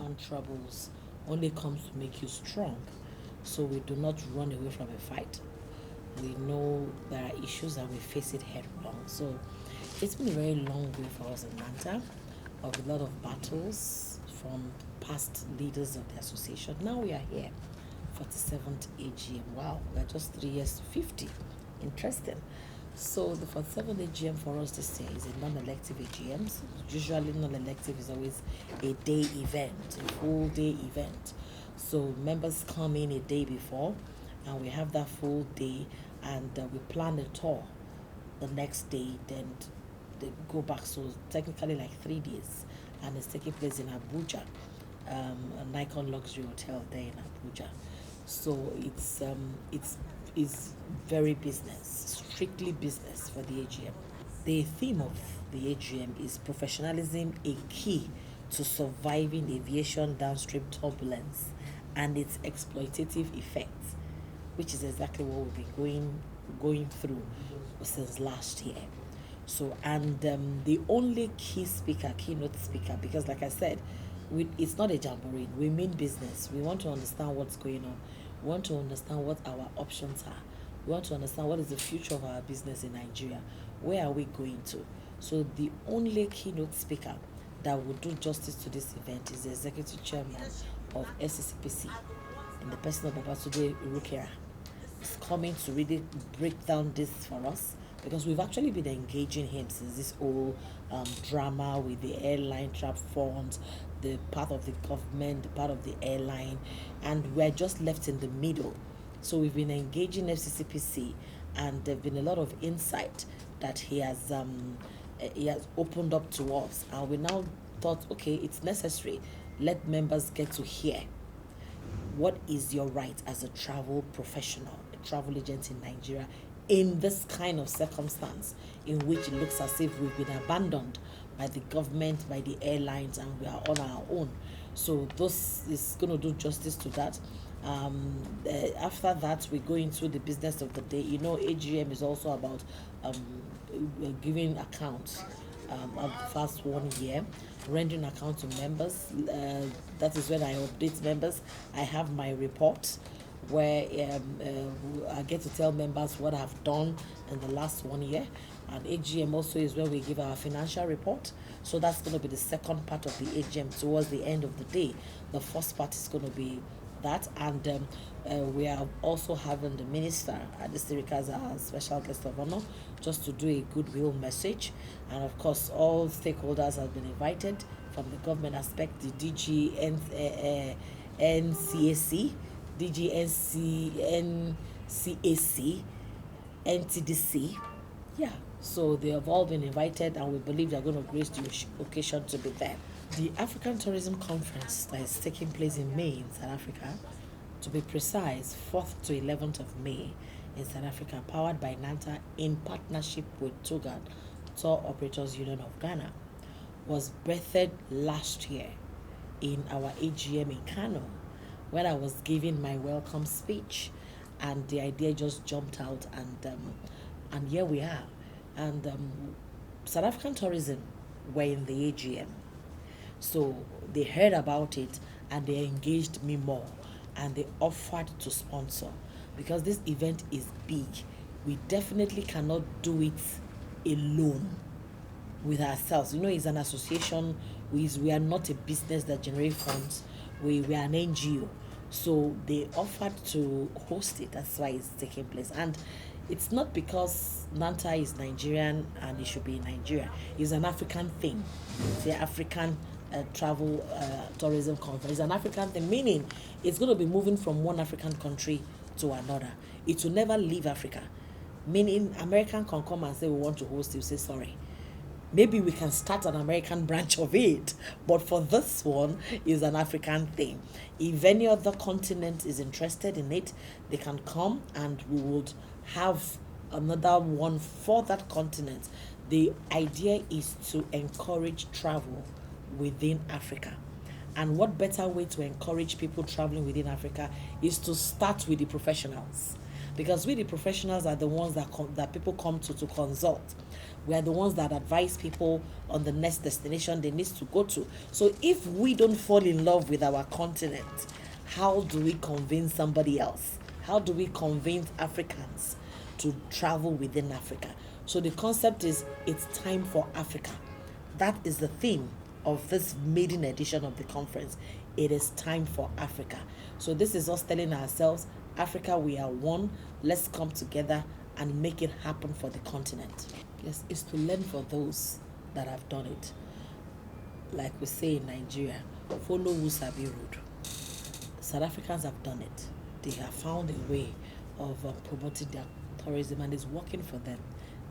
African troubles only comes to make you strong. So we do not run away from a fight. We know there are issues and we face it head on. So it's been a very long way for us in Manta, of a lot of battles from past leaders of the association. Now we are here, 47th AGM. Wow, we're just 3 years to 50. Interesting. So the 47th AGM for us this year is a non-elective AGM. Usually non-elective is always a day event, a full day event. So members come in a day before and we have that full day, and we plan a tour the next day, then they go back. So technically like 3 days, and it's taking place in Abuja, a Nikon Luxury Hotel there in Abuja. So it's very business, strictly business for the AGM. The theme of the AGM is professionalism, a key to surviving aviation downstream turbulence and its exploitative effects, which is exactly what we've been going through since last year. So, and the only keynote speaker, because like I said, it's not a jamboree. We mean business. We want to understand what's going on. We want to understand what our options are. We want to understand what is the future of our business in Nigeria. Where are we going to? So the only keynote speaker that will do justice to this event is the executive chairman of SCCPC, in the person of Babatunde Urukera. Is coming to really break down this for us, because we've actually been engaging him since this whole drama with the airline trap funds, the part of the government, the part of the airline, and we're just left in the middle. So we've been engaging FCCPC, and there've been a lot of insight that he has opened up to us, and we now thought, okay, it's necessary. Let members get to hear what is your right as a travel professional, a travel agent in Nigeria, in this kind of circumstance in which it looks as if we've been abandoned by the government, by the airlines, and we are on our own. So this is going to do justice to that. After that, we go into the business of the day. You know, AGM is also about giving accounts of the first 1 year, rendering account to members. That is when I update members. I have my report where I get to tell members what I've done in the last 1 year. And AGM also is where we give our financial report. So that's going to be the second part of the AGM towards the end of the day. The first part is going to be that, and we are also having the minister at the Sirika as our special guest of honor, just to do a goodwill message. And of course, all stakeholders have been invited from the government aspect, the DG NCAC, DG NCAC, NTDC. Yeah, so they have all been invited, and we believe they're going to grace the occasion to be there. The African Tourism Conference that is taking place in May in South Africa, to be precise, 4th to 11th of May in South Africa, powered by NANTA in partnership with TOGAD, Tour Operators Union of Ghana, was birthed last year in our AGM in Kano, when I was giving my welcome speech, and the idea just jumped out, and here we are. And South African tourism were in the AGM. So they heard about it and they engaged me more, and they offered to sponsor, because this event is big. We definitely cannot do it alone with ourselves. You know, it's an association. We are not a business that generates funds. We are an NGO. So they offered to host it. That's why it's taking place. And it's not because NANTA is Nigerian and it should be in Nigeria. It's an African thing. It's the African travel tourism conference. It's an African thing, meaning it's going to be moving from one African country to another. It will never leave Africa. Meaning American can come and say, we want to host you. Say, sorry. Maybe we can start an American branch of it, but for this one, is an African thing. If any other continent is interested in it, they can come, and we would have another one for that continent. The idea is to encourage travel within Africa. And what better way to encourage people traveling within Africa is to start with the professionals. Because we, the professionals, are the ones that people come to consult. We are the ones that advise people on the next destination they need to go to. So if we don't fall in love with our continent, how do we convince somebody else? How do we convince Africans to travel within Africa? So the concept is, it's time for Africa. That is the theme of this maiden edition of the conference. It is time for Africa. So this is us telling ourselves, Africa, we are one. Let's come together and make it happen for the continent. Yes, it's to learn for those that have done it. Like we say in Nigeria, follow Wusabi road. South Africans have done it. They have found a way of promoting their tourism, and it's working for them.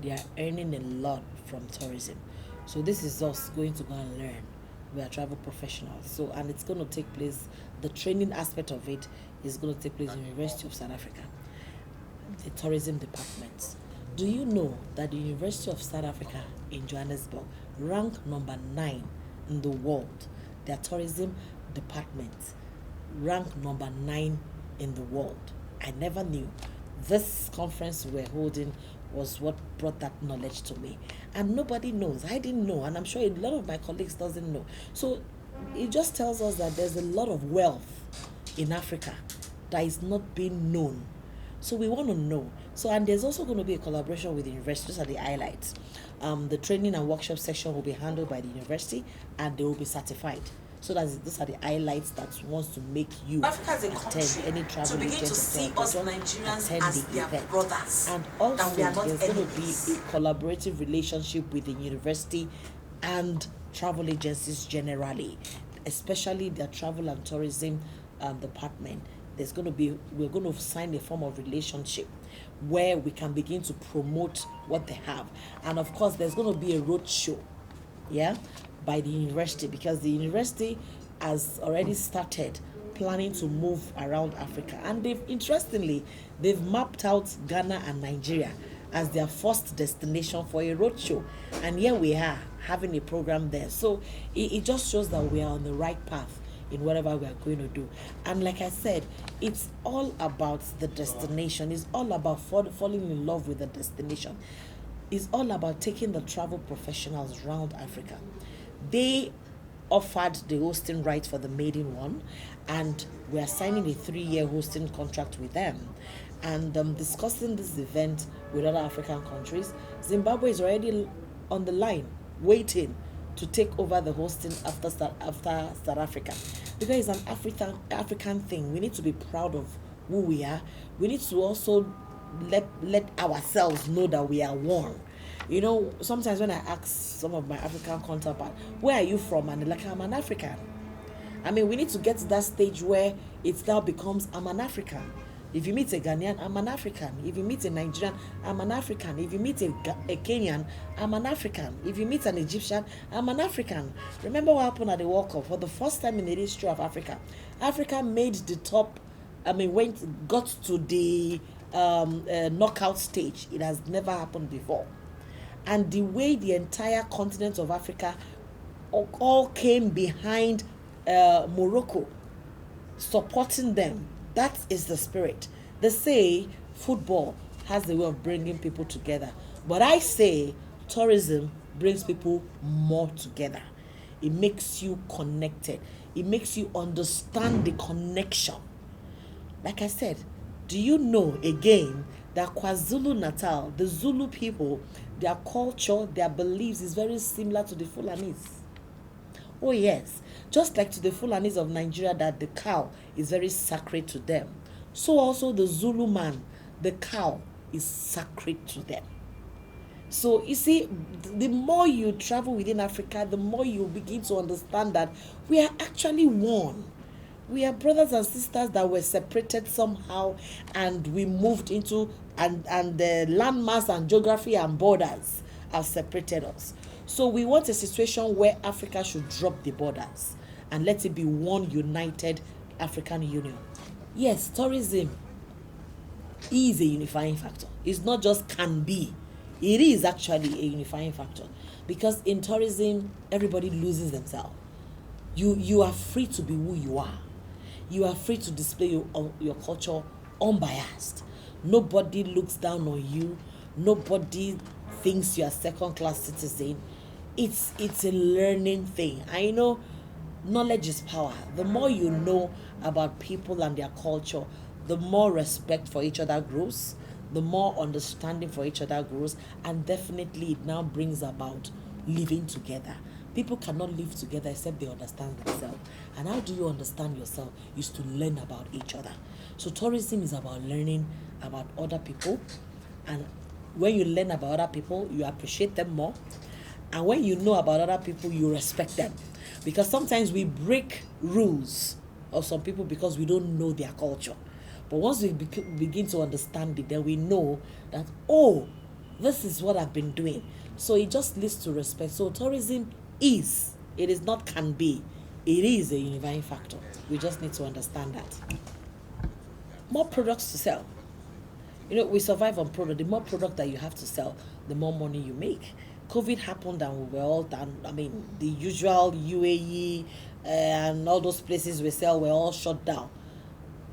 They are earning a lot from tourism. So this is us going to go and learn. We are travel professionals. So, and it's going to take place, the training aspect of it is going to take place in the University of South Africa, the tourism department. Do you know that the University of South Africa in Johannesburg ranked number 9 in the world? Their tourism department ranked number 9 in the world. I never knew. This conference we're holding was what brought that knowledge to me. And nobody knows. I didn't know, and I'm sure a lot of my colleagues doesn't know. So it just tells us that there's a lot of wealth in Africa that is not being known. So we want to know. So, and there's also going to be a collaboration with the university. Those are the highlights. The training and workshop section will be handled by the university, and they will be certified. So those are the highlights that wants to make you attend any travel to begin to see us Nigerians as their brothers. And also, there's going to be a collaborative relationship with the university and travel agencies generally, especially their travel and tourism department. We're going to sign a form of relationship where we can begin to promote what they have. And of course, there's going to be a road show, by the university, because the university has already started planning to move around Africa. And they've mapped out Ghana and Nigeria as their first destination for a road show. And here we are having a program there. So it just shows that we are on the right path in whatever we are going to do. And like I said, it's all about the destination. It's all about falling in love with the destination. It's all about taking the travel professionals around Africa. They offered the hosting rights for the maiden one, and we are signing a 3-year hosting contract with them. And discussing this event with other African countries, Zimbabwe is already on the line, waiting to take over the hosting after South Africa, because it's an African thing. We need to be proud of who we are. We need to also let ourselves know that we are one. You know, sometimes when I ask some of my African counterparts, where are you from? And they're like, I'm an African. I mean, we need to get to that stage where it now becomes, I'm an African. If you meet a Ghanaian, I'm an African. If you meet a Nigerian, I'm an African. If you meet a Kenyan, I'm an African. If you meet an Egyptian, I'm an African. Remember what happened at the World Cup? For the first time in the history of Africa, Africa made the top, got to the knockout stage. It has never happened before. And the way the entire continent of Africa all came behind Morocco, supporting them. That is the spirit. They say football has the way of bringing people together. But I say tourism brings people more together. It makes you connected. It makes you understand the connection. Like I said, do you know again that KwaZulu-Natal, the Zulu people, their culture, their beliefs is very similar to the Fulanis? Oh yes, just like to the Fulanis of Nigeria, that the cow is very sacred to them. So also the Zulu man, the cow is sacred to them. So you see, the more you travel within Africa, the more you begin to understand that we are actually one. We are brothers and sisters that were separated somehow, and we moved into, and the landmass and geography and borders have separated us. So we want a situation where Africa should drop the borders and let it be one united African Union. Yes, tourism is a unifying factor. It's not just can be. It is actually a unifying factor, because in tourism, everybody loses themselves. You are free to be who you are. You are free to display your culture unbiased. Nobody looks down on you. Nobody thinks you are second-class citizen. It's a learning thing. I know knowledge is power. The more you know about people and their culture, the more respect for each other grows, the more understanding for each other grows, and definitely it now brings about living together. People cannot live together except they understand themselves. And how do you understand yourself? Is to learn about each other. So tourism is about learning about other people, and when you learn about other people, you appreciate them more. And when you know about other people, you respect them. Because sometimes we break rules of some people because we don't know their culture. But once we begin to understand it, then we know that, oh, this is what I've been doing. So it just leads to respect. So tourism is, it is not can be, it is a unifying factor. We just need to understand that. More products to sell. We survive on product. The more product that you have to sell, the more money you make. COVID happened and we were all done. I mean, the usual UAE and all those places we sell were all shut down.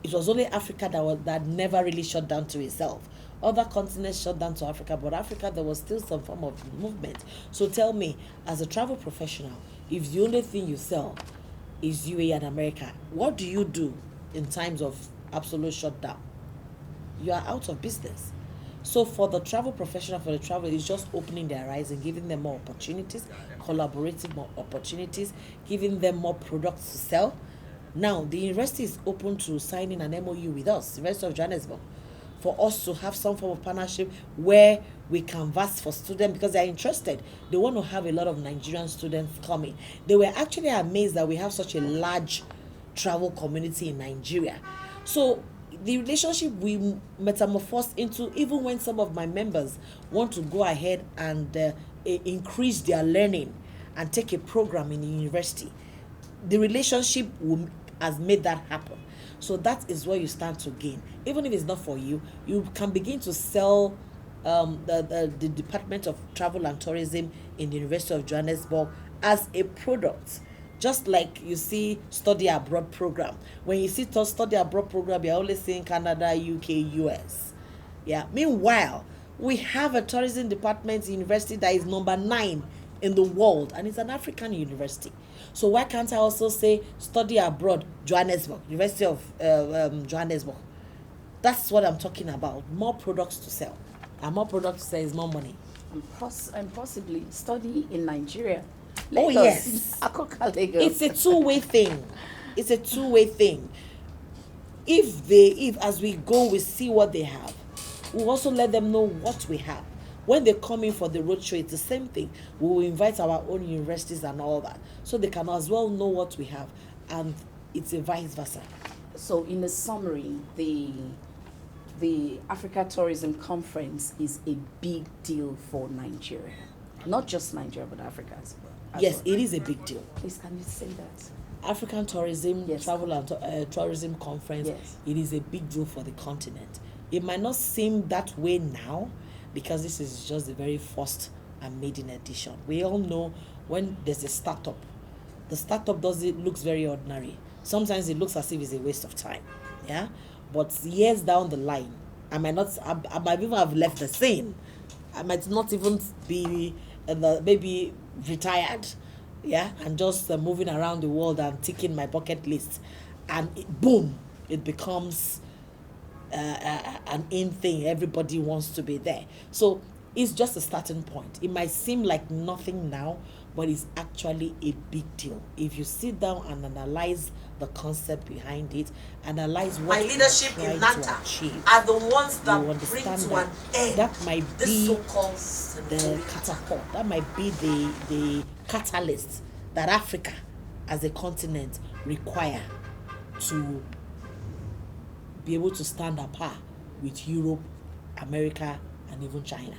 It was only Africa that never really shut down to itself. Other continents shut down to Africa, but Africa, there was still some form of movement. So tell me, as a travel professional, if the only thing you sell is UAE and America, what do you do in times of absolute shutdown? You are out of business. So for the travel professional, for the traveler, it's just opening their eyes and giving them more opportunities, collaborating more opportunities, giving them more products to sell. Now, the university is open to signing an MOU with us, University of Johannesburg, for us to have some form of partnership where we canvass for students because they're interested. They want to have a lot of Nigerian students coming. They were actually amazed that we have such a large travel community in Nigeria. So the relationship we metamorphose into, even when some of my members want to go ahead and increase their learning and take a program in the university, the relationship has made that happen. So that is where you start to gain. Even if it's not for you, you can begin to sell the Department of Travel and Tourism in the University of Johannesburg as a product. Just like you see study abroad program. When you see study abroad program, you're only seeing Canada, UK, US. Yeah. Meanwhile, we have a tourism department university that is number 9 in the world, and it's an African university. So why can't I also say study abroad, Johannesburg, University of Johannesburg? That's what I'm talking about. More products to sell. And more products to sell is more money. And possibly study in Nigeria. Lagos. Oh, yes. Akoka, Lagos. It's a two-way thing. It's a two-way thing. If as we go, we see what they have, we'll also let them know what we have. When they come in for the roadshow, it's the same thing. We will invite our own universities and all that, so they can as well know what we have, and it's a vice versa. So in a summary, the Africa Tourism Conference is a big deal for Nigeria. Not just Nigeria, but Africa as well. Yes, it is a big deal. Please, can you say that? African Tourism, yes. Travel and Tourism Conference, yes. It is a big deal for the continent. It might not seem that way now, because this is just the very first and maiden edition. We all know when there's a startup, the startup looks very ordinary. Sometimes it looks as if it's a waste of time. Yeah? But years down the line, I might even have left the scene. I might not even be maybe retired, yeah, and just moving around the world and ticking my bucket list, and boom, it becomes an in thing. Everybody wants to be there. So it's just a starting point. It might seem like nothing now, but it's actually a big deal. If you sit down and analyze the concept behind it, analyze what my leadership in NATA are the ones that bring to an end that might the be so-called the catapult. That might be the catalyst that Africa as a continent require to be able to stand apart with Europe, America, and even China.